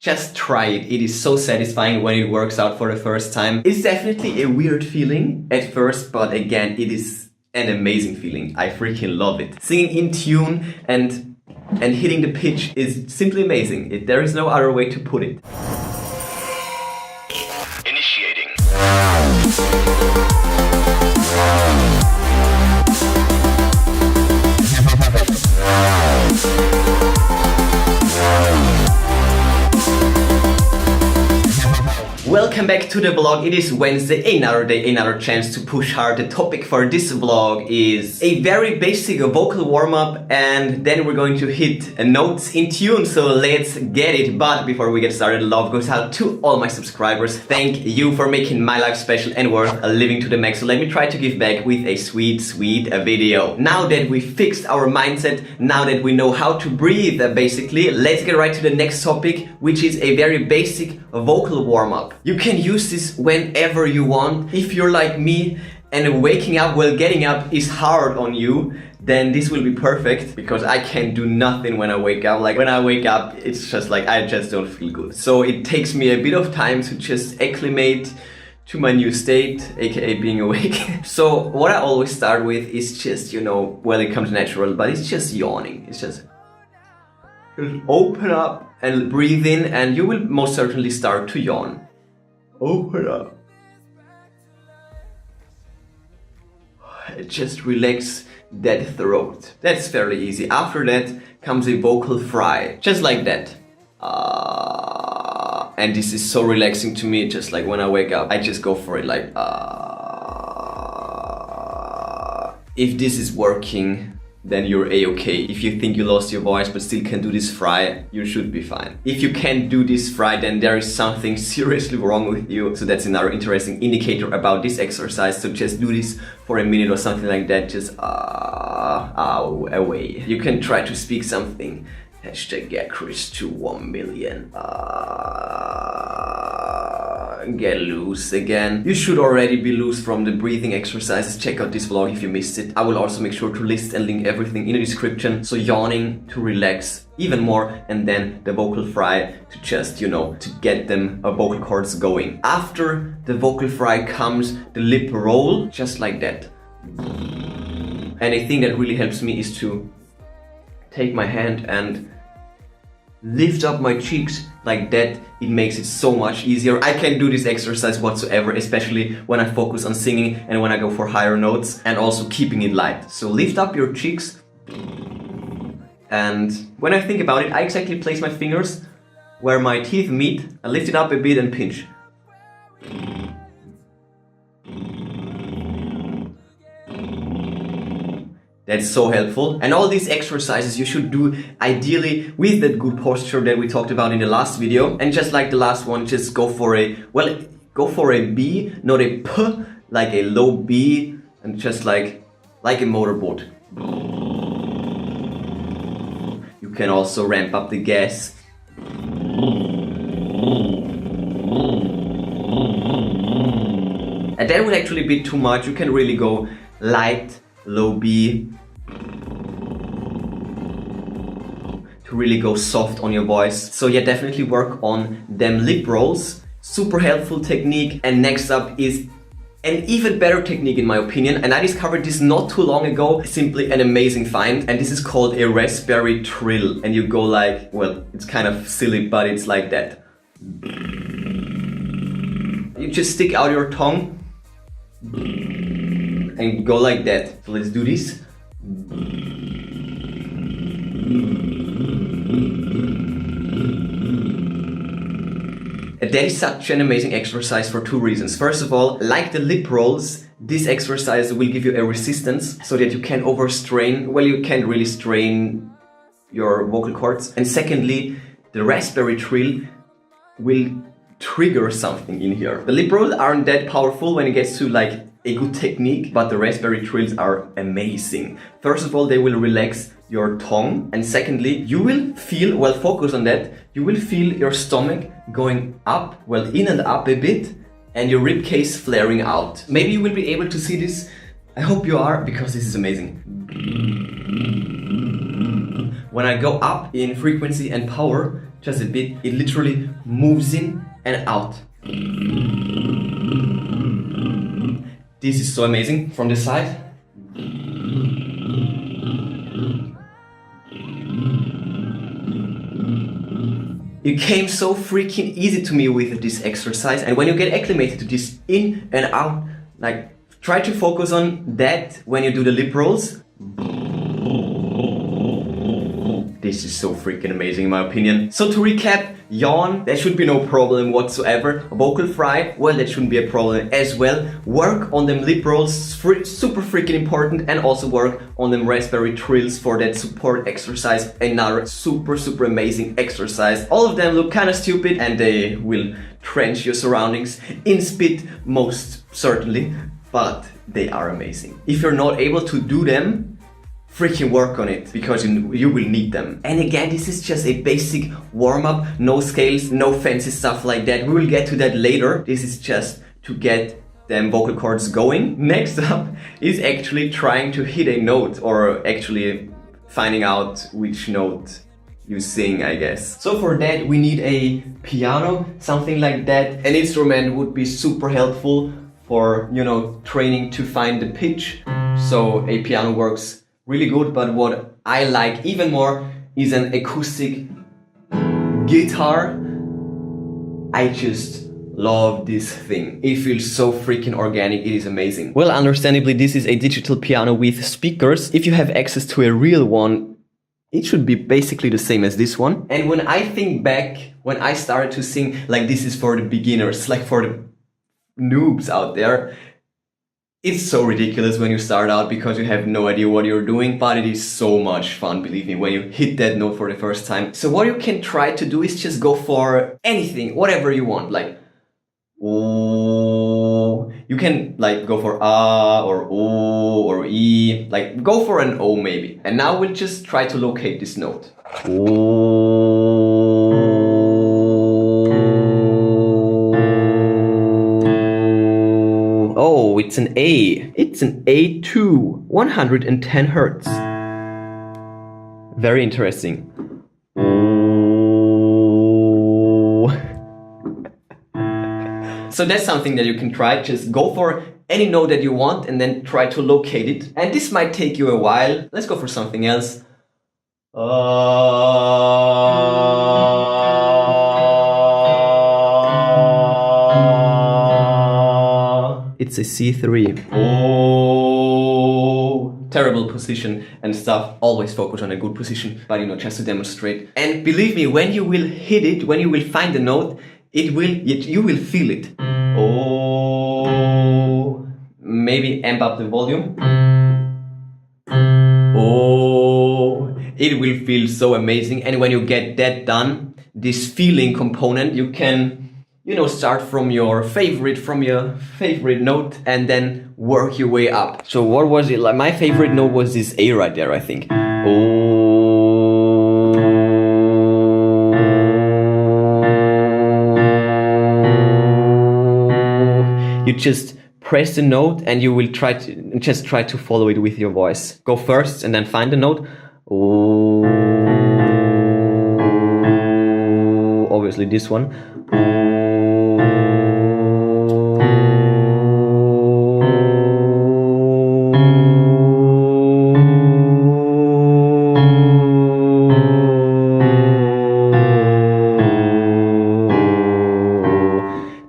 Just try it. It is so satisfying when it works out for the first time. It's definitely a weird feeling at first, but again, it is an amazing feeling. I freaking love it. Singing in tune and hitting the pitch is simply amazing. There is no other way to put it. Initiating. Welcome back to the vlog. It is Wednesday, another day, another chance to push hard. The topic for this vlog is a very basic vocal warm-up, and then we're going to hit notes in tune, so let's get it. But before we get started, love goes out to all my subscribers. Thank you for making my life special and worth living to the max. So let me try to give back with a sweet video. Now that we fixed our mindset, now that we know how to breathe basically, let's get right to the next topic, which is a very basic vocal warm-up. You can use this whenever you want. If you're like me and waking up while getting up is hard on you, then this will be perfect, because I can't do nothing when I wake up. Like when I wake up, it's just like I just don't feel good. So it takes me a bit of time to just acclimate to my new state, aka being awake. So what I always start with is just, well, it comes natural, but it's just yawning. It's just open up and breathe in, and you will most certainly start to yawn. Open up. Just relax that throat. That's fairly easy. After that comes a vocal fry, just like that. And this is so relaxing to me. Just like when I wake up, I just go for it, like If this is working, then you're a-okay. If you think you lost your voice but still can do this fry, you should be fine. If you can't do this fry, then there is something seriously wrong with you. So that's another interesting indicator about this exercise. So just do this for a minute or something like that. Just away. You can try to speak something. Hashtag get Chris to 1 million. Get loose again. You should already be loose from the breathing exercises. Check out this vlog if you missed it. I will also make sure to list and link everything in the description. So yawning to relax even more, and then the vocal fry to just, to get them vocal cords going. After the vocal fry comes the lip roll, just like that. And a thing that really helps me is to take my hand and lift up my cheeks like that. It makes it so much easier. I can do this exercise whatsoever, especially when I focus on singing and when I go for higher notes, and also keeping it light. So lift up your cheeks, and when I think about it, I exactly place my fingers where my teeth meet. I lift it up a bit and pinch. That's so helpful. And all these exercises you should do ideally with that good posture that we talked about in the last video. And just like the last one, just go for a B, not a P, like a low B, and just like a motorboat. You can also ramp up the gas. And that would actually be too much. You can really go light, low B, to really go soft on your voice. So yeah, definitely work on them lip rolls. Super helpful technique. And next up is an even better technique in my opinion, and I discovered this not too long ago. Simply an amazing find, and this is called a raspberry trill. And you go like, well, it's kind of silly, but it's like that. You just stick out your tongue and go like that. So let's do this. That is such an amazing exercise for two reasons. First of all, like the lip rolls, this exercise will give you a resistance so that you can overstrain. Well, you can't really strain your vocal cords. And secondly, the raspberry trill will trigger something in here. The lip rolls aren't that powerful when it gets to like a good technique, but the raspberry trills are amazing. First of all, they will relax your tongue, and secondly, you will feel, well, focus on that, you will feel your stomach going up, well, in and up a bit, and your rib cage flaring out. Maybe you will be able to see this. I hope you are, because this is amazing. when I go up in frequency and power just a bit, it literally moves in and out. This is so amazing. From the side. It came so freaking easy to me with this exercise, and when you get acclimated to this in and out, like try to focus on that when you do the lip rolls. This is so freaking amazing in my opinion. So to recap, yawn, there should be no problem whatsoever. Vocal fry, well, that shouldn't be a problem as well. Work on them lip rolls, super freaking important, and also work on them raspberry trills for that support exercise. Another super amazing exercise. All of them look kind of stupid and they will trench your surroundings in spit most certainly, but they are amazing. If you're not able to do them, freaking work on it, because you will need them. And again, this is just a basic warm-up, no scales, no fancy stuff like that. We will get to that later. This is just to get them vocal cords going. Next up is actually trying to hit a note, or actually finding out which note you sing, I guess. So for that we need a piano, something like that. An instrument would be super helpful for, you know, training to find the pitch. So a piano works really good, but what I like even more is an acoustic guitar. I just love this thing. It feels so freaking organic, it is amazing. Well, understandably, this is a digital piano with speakers. If you have access to a real one, it should be basically the same as this one. And when I think back, when I started to sing, like this is for the beginners, like for the noobs out there, it's so ridiculous when you start out because you have no idea what you're doing, but it is so much fun, believe me, when you hit that note for the first time. So what you can try to do is just go for anything, whatever you want, like O. You can like go for A or O or E, like go for an O maybe. And now we'll just try to locate this note. O. Oh, it's an A. It's an A2, 110 Hertz. Very interesting. So that's something that you can try. Just go for any note that you want and then try to locate it. And this might take you a while. Let's go for something else. It's a C3. Oh, terrible position and stuff. Always focus on a good position, but you know, just to demonstrate. And believe me, when you will hit it, when you will find the note, you will feel it. Oh, maybe amp up the volume. Oh, it will feel so amazing. And when you get that done, this feeling component, you can, you know, start from your favorite note and then work your way up. So what was it? Like my favorite note was this A right there, I think. Oh. You just press the note and you will try to follow it with your voice. Go first and then find the note. Oh. Obviously this one.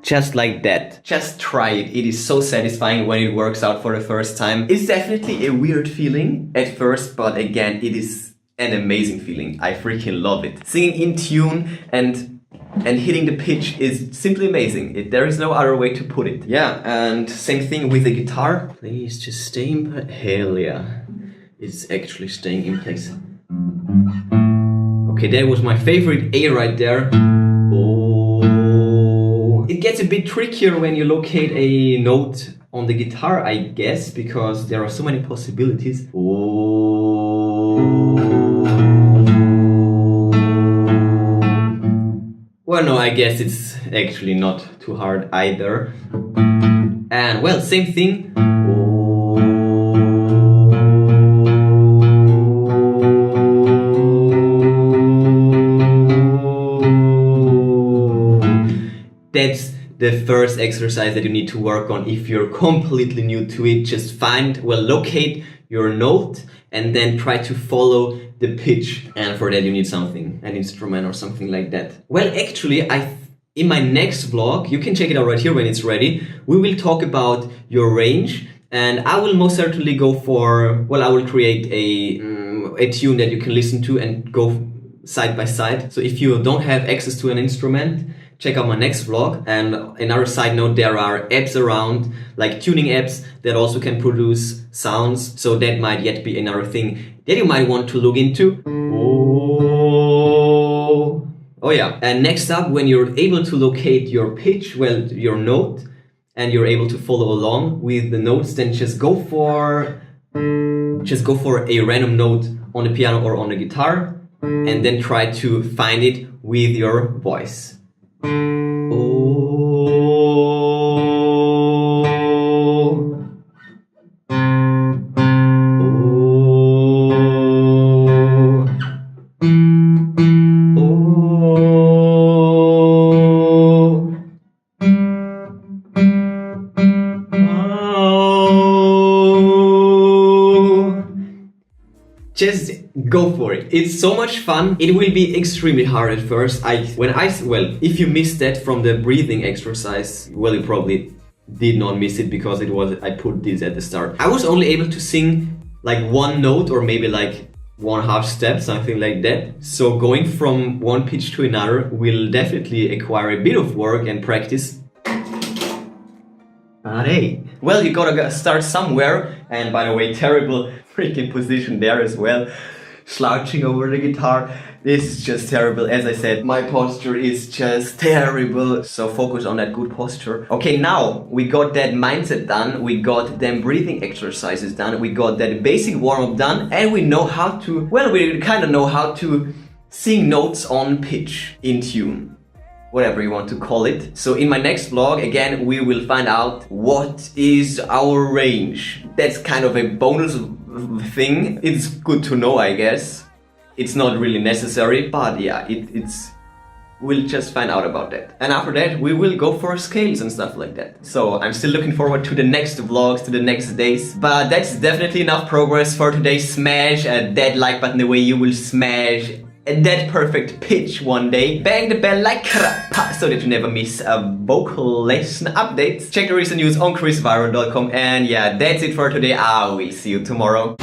Just like that. Just try it. It is so satisfying when it works out for the first time. It's definitely a weird feeling at first, but again, it is an amazing feeling. I freaking love it. Singing in tune and hitting the pitch is simply amazing. There is no other way to put it. Yeah, and same thing with the guitar. Please just stay in place. Hell yeah. It's actually staying in place. Okay, that was my favorite A right there. Oh. It gets a bit trickier when you locate a note on the guitar, I guess, because there are so many possibilities. Oh. Well, no, I guess it's actually not too hard either. And well, same thing. That's the first exercise that you need to work on if you're completely new to it. Just locate your note and then try to follow the pitch. And for that you need something, an instrument or something like that. Well, actually, in my next vlog, you can check it out right here when it's ready, we will talk about your range. And I will most certainly go for, I will create a tune that you can listen to and go side by side. So if you don't have access to an instrument, check out my next vlog. And another side note, there are apps around, like tuning apps that also can produce sounds. So that might yet be another thing that you might want to look into. Oh yeah. And next up, when you're able to locate your pitch, your note, and you're able to follow along with the notes, then just go for a random note on the piano or on the guitar, and then try to find it with your voice. Just go for it. It's so much fun. It will be extremely hard at first. If you missed that from the breathing exercise, you probably did not miss it because I put this at the start. I was only able to sing like one note or maybe like 1/2 step, something like that. So going from one pitch to another will definitely acquire a bit of work and practice. But hey, you gotta start somewhere. And by the way, terrible freaking position there as well, slouching over the guitar. This is just terrible. As I said, my posture is just terrible, so focus on that good posture. Okay, now we got that mindset done, we got them breathing exercises done, we got that basic warm-up done, and we know how to, we kind of know how to sing notes on pitch, in tune, whatever you want to call it. So in my next vlog, again, we will find out what is our range. That's kind of a bonus thing. It's good to know, I guess. It's not really necessary, but yeah, we'll just find out about that. And after that, we will go for scales and stuff like that. So I'm still looking forward to the next vlogs, to the next days. But that's definitely enough progress for today. Smash that like button the way you will smash that perfect pitch one day. Bang the bell like crap so that you never miss a vocal lesson updates. Check the recent news on ChrisViral.com. And yeah, that's it for today. I will see you tomorrow.